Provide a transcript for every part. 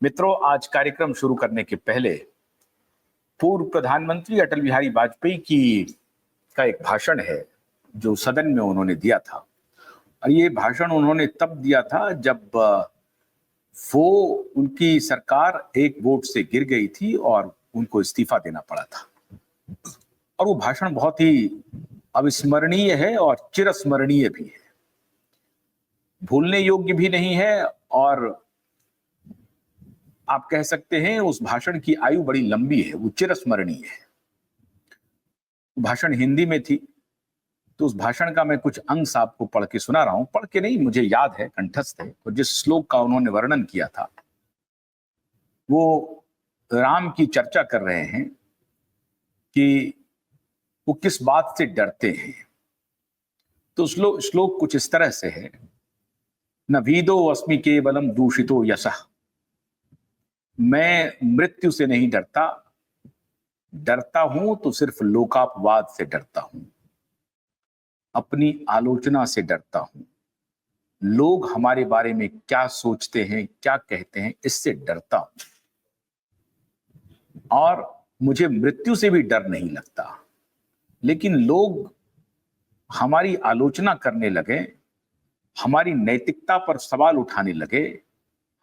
मित्रों, आज कार्यक्रम शुरू करने के पहले पूर्व प्रधानमंत्री अटल बिहारी वाजपेयी का एक भाषण है जो सदन में उन्होंने दिया था। और ये भाषण उन्होंने तब दिया था जब वो उनकी सरकार एक वोट से गिर गई थी और उनको इस्तीफा देना पड़ा था। और वो भाषण बहुत ही अविस्मरणीय है और चिरस्मरणीय भी है, भूलने योग्य भी नहीं है। और आप कह सकते हैं उस भाषण की आयु बड़ी लंबी है, वो चिरस्मरणीय है। भाषण हिंदी में थी, तो उस भाषण का मैं कुछ अंश आपको पढ़ के सुना रहा हूं। पढ़ के नहीं, मुझे याद है, कंठस्थ है। और जिस श्लोक का उन्होंने वर्णन किया था, वो राम की चर्चा कर रहे हैं कि वो किस बात से डरते हैं। तो श्लोक कुछ इस तरह से है, न भीदो अस्मि केवलम दूषितो यशः। मैं मृत्यु से नहीं डरता, डरता हूं तो सिर्फ लोकापवाद से डरता हूं, अपनी आलोचना से डरता हूं, लोग हमारे बारे में क्या सोचते हैं, क्या कहते हैं, इससे डरता हूं। और मुझे मृत्यु से भी डर नहीं लगता, लेकिन लोग हमारी आलोचना करने लगे, हमारी नैतिकता पर सवाल उठाने लगे,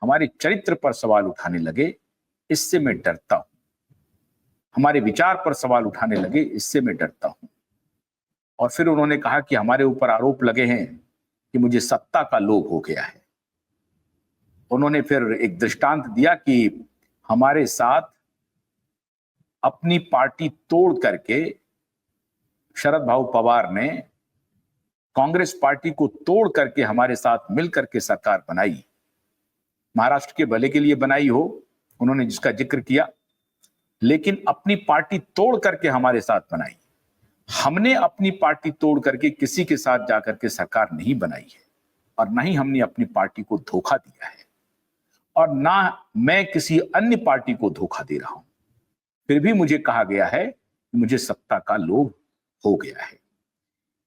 हमारे चरित्र पर सवाल उठाने लगे, इससे मैं डरता हूं। हमारे विचार पर सवाल उठाने लगे, इससे मैं डरता हूं। और फिर उन्होंने कहा कि हमारे ऊपर आरोप लगे हैं कि मुझे सत्ता का लोभ हो गया है। उन्होंने फिर एक दृष्टांत दिया कि हमारे साथ अपनी पार्टी तोड़ करके शरद भाऊ पवार ने कांग्रेस पार्टी को तोड़ करके हमारे साथ मिलकर के सरकार बनाई, महाराष्ट्र के भले के लिए बनाई हो, उन्होंने जिसका जिक्र किया, लेकिन अपनी पार्टी तोड़ करके हमारे साथ बनाई। हमने अपनी पार्टी तोड़ करके किसी के साथ जाकर के सरकार नहीं बनाई है, और ना ही हमने अपनी पार्टी को धोखा दिया है, और ना मैं किसी अन्य पार्टी को धोखा दे रहा हूं। फिर भी मुझे कहा गया है कि मुझे सत्ता का लोभ हो गया है।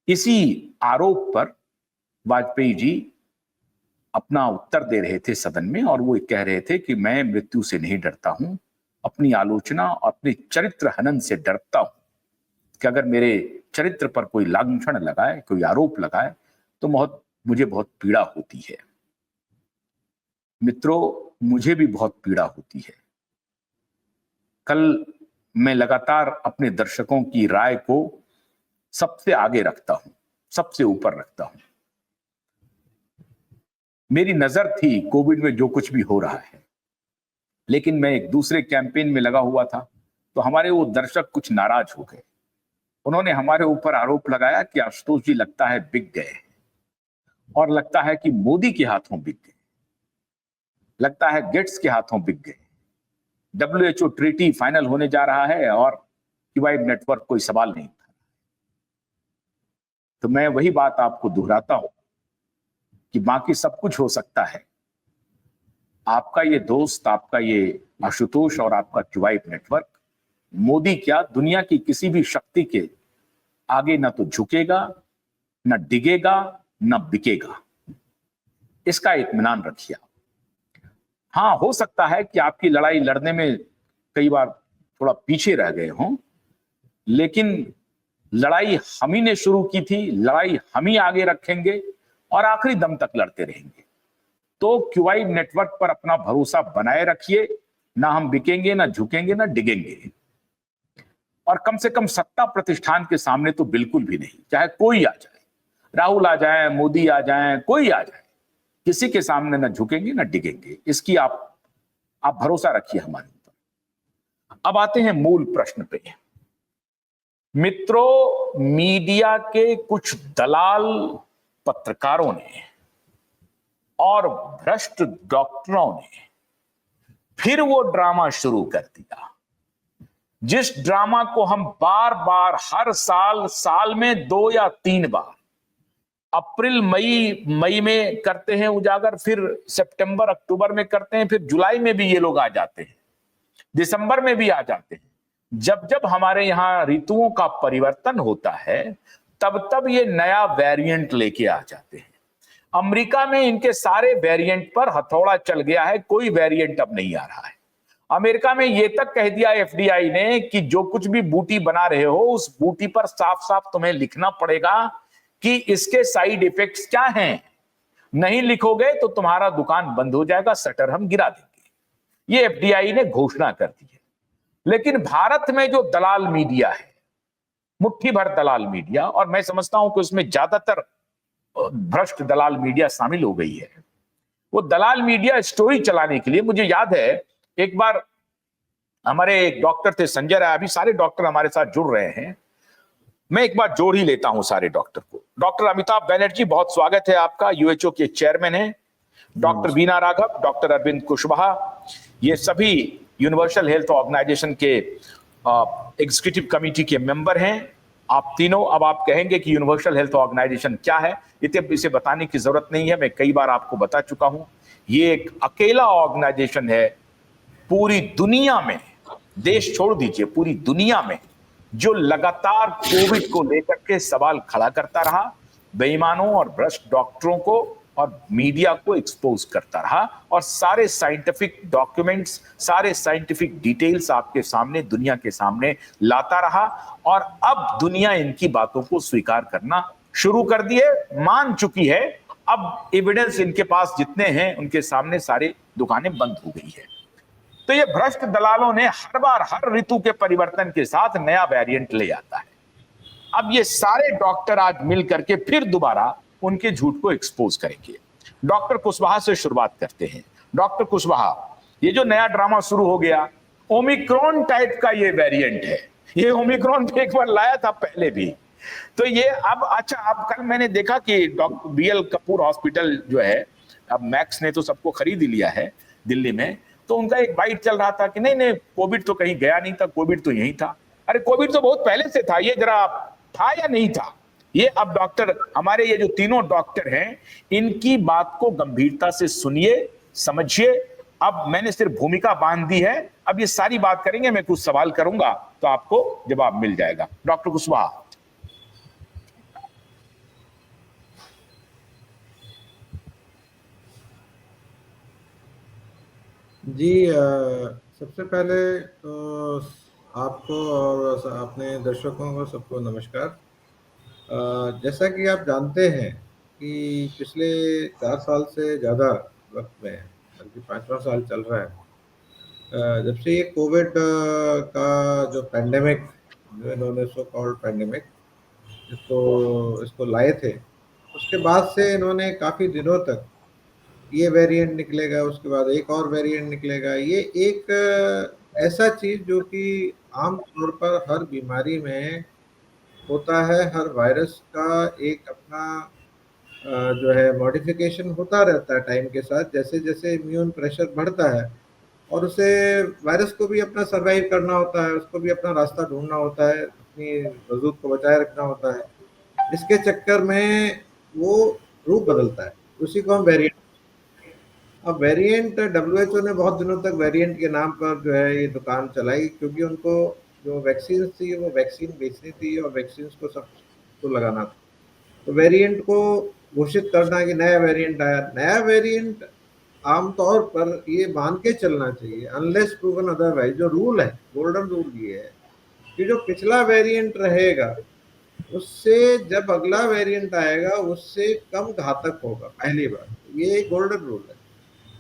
इसी आरोप पर वाजपेयी जी अपना उत्तर दे रहे थे सदन में, और वो कह रहे थे कि मैं मृत्यु से नहीं डरता हूं, अपनी आलोचना और अपने चरित्र हनन से डरता हूं कि अगर मेरे चरित्र पर कोई लांछन लगाए, कोई आरोप लगाए, तो मुझे बहुत पीड़ा होती है। मित्रों, मुझे भी बहुत पीड़ा होती है। कल मैं लगातार अपने दर्शकों की राय को सबसे आगे रखता हूं, सबसे ऊपर रखता हूं। मेरी नजर थी कोविड में जो कुछ भी हो रहा है, लेकिन मैं एक दूसरे कैंपेन में लगा हुआ था, तो हमारे वो दर्शक कुछ नाराज हो गए। उन्होंने हमारे ऊपर आरोप लगाया कि आशुतोष जी लगता है बिक गए, और लगता है कि मोदी के हाथों बिक गए, लगता है गेट्स के हाथों बिक गए। WHO ट्रीटी फाइनल होने जा रहा है और QI नेटवर्क कोई सवाल नहीं था। तो मैं वही बात आपको दोहराता हूं कि बाकी सब कुछ हो सकता है, आपका ये दोस्त, आपका ये आशुतोष और आपका QI नेटवर्क, मोदी क्या दुनिया की किसी भी शक्ति के आगे ना तो झुकेगा, ना डिगेगा, ना बिकेगा। इसका इत्मीनान रखिए। हाँ, हो सकता है कि आपकी लड़ाई लड़ने में कई बार थोड़ा पीछे रह गए हों, लेकिन लड़ाई हम ही ने शुरू की थी, लड़ाई हम ही आगे रखेंगे और आखिरी दम तक लड़ते रहेंगे। तो QI नेटवर्क पर अपना भरोसा बनाए रखिए, ना हम बिकेंगे, ना झुकेंगे, ना डिगेंगे। और कम से कम सत्ता प्रतिष्ठान के सामने तो बिल्कुल भी नहीं, चाहे कोई आ जाए, राहुल आ जाए, मोदी आ जाए, कोई आ जाए, किसी के सामने ना झुकेंगे ना डिगेंगे। इसकी आप भरोसा रखिए हमारे ऊपर। अब आते हैं मूल प्रश्न पे। मित्रों, मीडिया के कुछ दलाल पत्रकारों ने और भ्रष्ट डॉक्टरों ने फिर वो ड्रामा शुरू कर दिया, जिस ड्रामा को हम बार बार हर साल में 2 या 3 बार, अप्रैल मई में करते हैं उजागर, फिर सितंबर अक्टूबर में करते हैं, फिर जुलाई में भी ये लोग आ जाते हैं, दिसंबर में भी आ जाते हैं। जब जब हमारे यहां ऋतुओं का परिवर्तन होता है, तब तब ये नया वेरिएंट लेके आ जाते हैं। अमेरिका में इनके सारे वेरिएंट पर हथौड़ा चल गया है, कोई वेरिएंट अब नहीं आ रहा है। अमेरिका में ये तक कह दिया एफडीआई ने कि जो कुछ भी बूटी बना रहे हो उस बूटी पर साफ साफ तुम्हें लिखना पड़ेगा कि इसके साइड इफेक्ट्स क्या हैं। नहीं लिखोगे तो तुम्हारा दुकान बंद हो जाएगा, शटर हम गिरा देंगे। ये एफडीआई ने घोषणा कर दी है। लेकिन भारत में जो दलाल मीडिया है, मुट्ठी भर दलाल मीडिया, और मैं समझता हूं कि उसमें ज्यादातर भ्रष्ट दलाल मीडिया शामिल हो गई है, वो दलाल मीडिया स्टोरी चलाने के लिए, मुझे याद है एक बार हमारे एक डॉक्टर थे संजय राय, अभी सारे डॉक्टर हमारे साथ जुड़ रहे हैं, मैं एक बार जोड़ ही लेता हूं सारे डॉक्टर को। डॉक्टर अमिताभ बैनर्जी, बहुत स्वागत है आपका, यूएचओ के चेयरमैन हैं। डॉक्टर बीना राघव, डॉक्टर अरविंद कुशवाहा, ये सभी यूनिवर्सल हेल्थ ऑर्गेनाइजेशन के एग्जीक्यूटिव कमेटी के मेंबर हैं। आप तीनों, अब आप कहेंगे कि यूनिवर्सल हेल्थ ऑर्गेनाइजेशन क्या है, इसे बताने की जरूरत नहीं है, मैं कई बार आपको बता चुका हूं। ये एक अकेला ऑर्गेनाइजेशन है पूरी दुनिया में, देश छोड़ दीजिए, पूरी दुनिया में, जो लगातार कोविड को लेकर के सवाल खड़ा करता रहा, बेईमानों और भ्रष्ट डॉक्टरों को और मीडिया को एक्सपोज करता रहा, और सारे साइंटिफिक डॉक्यूमेंट्स, सारे साइंटिफिक डिटेल्स आपके सामने, दुनिया के सामने लाता रहा। और अब दुनिया इनकी बातों को स्वीकार करना शुरू कर दिए, मान चुकी है। अब एविडेंस इनके पास जितने हैं उनके सामने सारी दुकानें बंद हो गई है। तो ये भ्रष्ट दलालों ने हर बार, हर ऋतु के परिवर्तन के साथ नया वेरिएंट ले आता है। अब ये सारे डॉक्टर आज मिल करके फिर दोबारा उनके झूठ को एक्सपोज करेंगे। डॉक्टर कुशवाहा से शुरुआत करते हैं। डॉक्टर कुशवाहा, ये जो नया ड्रामा शुरू हो गया, ओमिक्रॉन टाइप का ये वेरिएंट है, ये ओमिक्रॉन एक बार लाया था पहले भी, तो ये अब अच्छा, अब कल मैंने देखा कि डॉक्टर बीएल कपूर हॉस्पिटल जो है, अब मैक्स ने तो सबको खरीद ही लिया है दिल्ली में, तो उनका एक बाइट चल रहा था कि नहीं नहीं, कोविड तो कहीं गया नहीं था, कोविड तो यही था। अरे कोविड तो बहुत पहले से था, ये जरा था या नहीं था? ये अब डॉक्टर, हमारे ये जो तीनों डॉक्टर हैं, इनकी बात को गंभीरता से सुनिए, समझिए। अब मैंने सिर्फ भूमिका बांध दी है, अब ये सारी बात करेंगे, मैं कुछ सवाल करूंगा तो आपको जवाब मिल जाएगा। डॉक्टर कुशवाहा। जी, सबसे पहले तो आपको और अपने दर्शकों को सबको नमस्कार। जैसा कि आप जानते हैं कि पिछले 4 साल से ज़्यादा वक्त में, बल्कि 5वां साल चल रहा है, जब से ये कोविड का जो पैंडेमिक, जो इन्होंने सो कॉल्ड पैंडेमिक इसको लाए थे, उसके बाद से इन्होंने काफ़ी दिनों तक ये वेरिएंट निकलेगा, उसके बाद एक और वेरिएंट निकलेगा। ये एक ऐसा चीज़ जो कि आम तौर पर हर बीमारी में होता है, हर वायरस का एक अपना जो है मॉडिफिकेशन होता रहता है टाइम के साथ, जैसे जैसे इम्यून प्रेशर बढ़ता है, और उसे वायरस को भी अपना सर्वाइव करना होता है, उसको भी अपना रास्ता ढूंढना होता है, अपनी वजूद को बचाए रखना होता है। इसके चक्कर में वो रूप बदलता है, उसी को हम वेरिएंट। अब वेरिएंट, डब्ल्यूएचओ ने बहुत दिनों तक वेरिएंट के नाम पर जो है ये दुकान चलाई, क्योंकि उनको जो वैक्सीन थी वो वैक्सीन बेचनी थी और वैक्सीन को सबको लगाना था। तो वेरिएंट को घोषित करना कि नया वेरिएंट आया। नया वेरिएंट आमतौर पर ये मान के चलना चाहिए, अनलेस प्रूवन अदरवाइज, जो रूल है, गोल्डन रूल ये है कि जो पिछला वेरिएंट रहेगा उससे जब अगला वेरिएंट आएगा उससे कम घातक होगा, पहली बार। ये गोल्डन रूल है,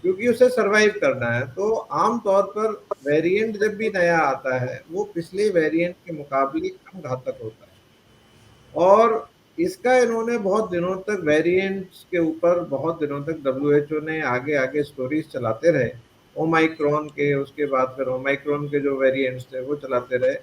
क्योंकि उसे सरवाइव करना है। तो आम तौर पर वेरिएंट जब भी नया आता है वो पिछले वेरिएंट के मुकाबले कम घातक होता है, और इसका इन्होंने बहुत दिनों तक, वेरिएंट्स के ऊपर बहुत दिनों तक डब्ल्यूएचओ ने आगे आगे स्टोरीज चलाते रहे, ओमाइक्रॉन के, उसके बाद फिर ओमाइक्रॉन के जो वेरिएंट्स थे वो चलाते रहे।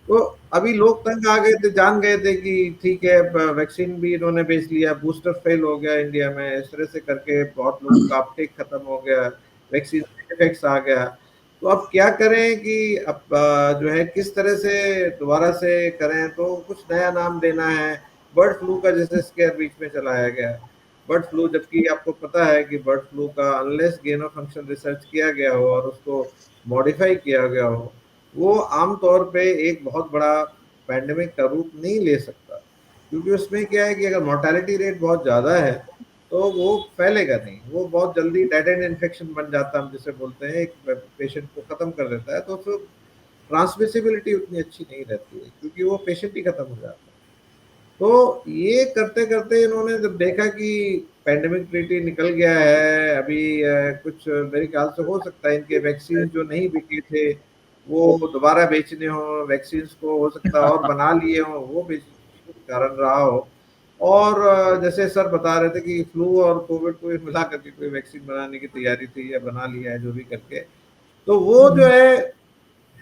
तो अभी लोग तंग आ गए थे, जान गए थे कि ठीक है, वैक्सीन भी इन्होंने बेच लिया, बूस्टर फेल हो गया इंडिया में, इस तरह से करके बहुत लोगों का अपटेक खत्म हो गया, वैक्सीन इफेक्ट्स आ गया। तो अब क्या करें कि अब जो है किस तरह से दोबारा से करें, तो कुछ नया नाम देना है। बर्ड फ्लू का जैसे स्केयर बीच में चलाया गया, बर्ड फ्लू, जबकि आपको पता है कि बर्ड फ्लू का unless gain of function research किया गया हो और उसको मॉडिफाई किया गया हो, वो आमतौर पे एक बहुत बड़ा पैंडेमिक का रूप नहीं ले सकता, क्योंकि उसमें क्या है कि अगर मोर्टेलिटी रेट बहुत ज़्यादा है तो वो फैलेगा नहीं, वो बहुत जल्दी डेड एंड इन्फेक्शन बन जाता है, हम जिसे बोलते हैं, एक पेशेंट को खत्म कर देता है, तो फिर ट्रांसमिसिबिलिटी उतनी अच्छी नहीं रहती है, क्योंकि वो पेशेंट ही खत्म हो जाता है। तो ये करते करते इन्होंने जब देखा कि पैंडेमिक ट्रीटी निकल गया है, अभी कुछ मेरे ख्याल से हो सकता है इनके वैक्सीन जो नहीं बिके थे वो दोबारा बेचने हो, वैक्सीन को हो सकता है और बना लिए हो, वो बेचने का कारण रहा हो। और जैसे सर बता रहे थे कि फ्लू और कोविड को मिला करके कोई वैक्सीन बनाने की तैयारी थी या बना लिया है जो भी करके, तो वो जो है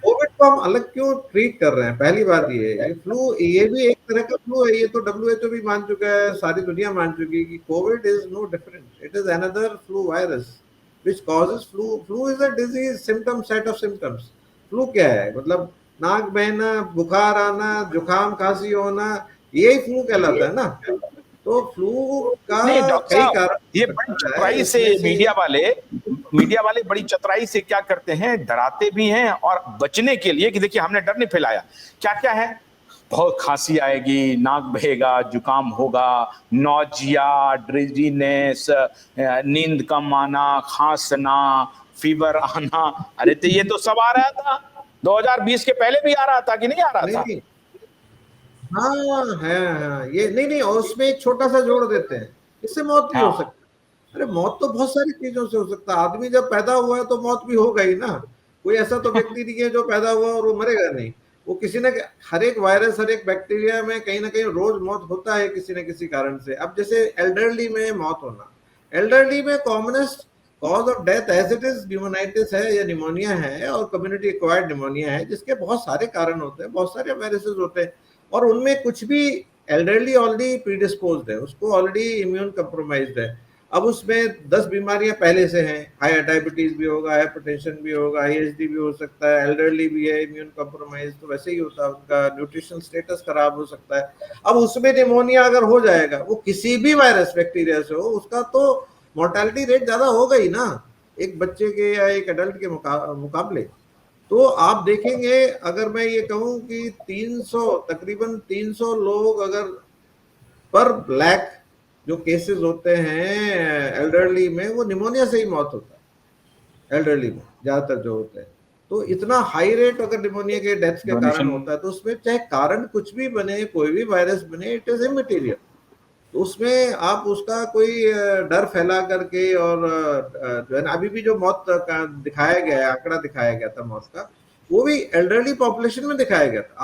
कोविड को हम अलग क्यों ट्रीट कर रहे हैं? पहली बात ये फ्लू, ये भी एक तरह का फ्लू है, ये तो डब्ल्यूएचओ भी मान चुका है, सारी दुनिया मान चुकी है कि covid is no different, it is another flu virus which causes flu. Flu is a disease symptom, set of symptoms. Flu क्या है? मतलब नाक बहना, बुखार आना, जुकाम खांसी होना, यही फ्लू कहलाता है ना। तो फ्लू का नहीं डॉक्टर कई साहब, कारण ये हो बड़ी सकता है, चतुराई से इसमें से मीडिया वाले बड़ी चतुराई से क्या करते हैं, डराते भी हैं और बचने के लिए कि देखिए हमने डर नहीं फैलाया, क्या क्या है, बहुत खांसी आएगी, नाक बहेगा, जुकाम होगा, नौजिया, ड्रिजीनेस, नींद कम आना, खांसना, फीवर आना। अरे तो ये तो सब आ रहा था, 2020 के पहले भी आ रहा था कि नहीं आ रहा नहीं था? नहीं, हाँ है, हाँ ये नहीं नहीं, और उसमें एक छोटा सा जोड़ देते हैं, इससे मौत भी हो हाँ, सकती है। अरे मौत तो बहुत सारी चीजों से हो सकता है, आदमी जब पैदा हुआ है तो मौत भी होगा ही ना। कोई ऐसा तो व्यक्ति नहीं है जो पैदा हुआ और वो मरेगा नहीं। वो किसी ने, हर एक वायरस, हर एक बैक्टीरिया में कहीं ना कहीं रोज मौत होता है किसी न किसी कारण से। अब जैसे एल्डरली में मौत होना, एल्डरली में commonest cause of death as it is pneumonitis है या निमोनिया है, और कम्युनिटी एक्वायर्ड निमोनिया है, जिसके बहुत सारे कारण होते हैं, बहुत सारे वायरसेस होते हैं, और उनमें कुछ भी एल्डरली ऑलरेडी प्रीडिस्पोज्ड है, उसको ऑलरेडी इम्यून कंप्रोमाइज्ड है। अब उसमें 10 बीमारियां पहले से हैं, हाई डायबिटीज भी होगा, हाइपरटेंशन भी होगा, ASD भी हो सकता है, एल्डरली भी है, इम्यून कंप्रोमाइज तो वैसे ही होता है, उनका न्यूट्रिशनल स्टेटस खराब हो सकता है। अब उसमें निमोनिया अगर हो जाएगा, वो किसी भी वायरस बैक्टीरिया से हो, उसका तो मोर्टेलिटी रेट ज्यादा होगा ही ना, एक बच्चे के या एक एडल्ट के मुकाबले। तो आप देखेंगे, अगर मैं ये कहूं कि 300, तकरीबन 300 लोग अगर पर ब्लैक जो केसेस होते हैं एल्डरली में, वो निमोनिया से ही मौत होता है एल्डरली में ज्यादातर जो होते हैं। तो इतना हाई रेट अगर निमोनिया के डेथ के कारण डोनेशन। होता है, तो उसमें चाहे कारण कुछ भी बने, कोई भी वायरस बने, इट इज इमटेरियल। तो उसमें आप उसका कोई डर फैला करके, और जो है ना, अभी भी जो मौत का दिखाया गया है, आंकड़ा दिखाया गया था मौत का, वो भी एल्डरली पॉपुलेशन में दिखाया गया था।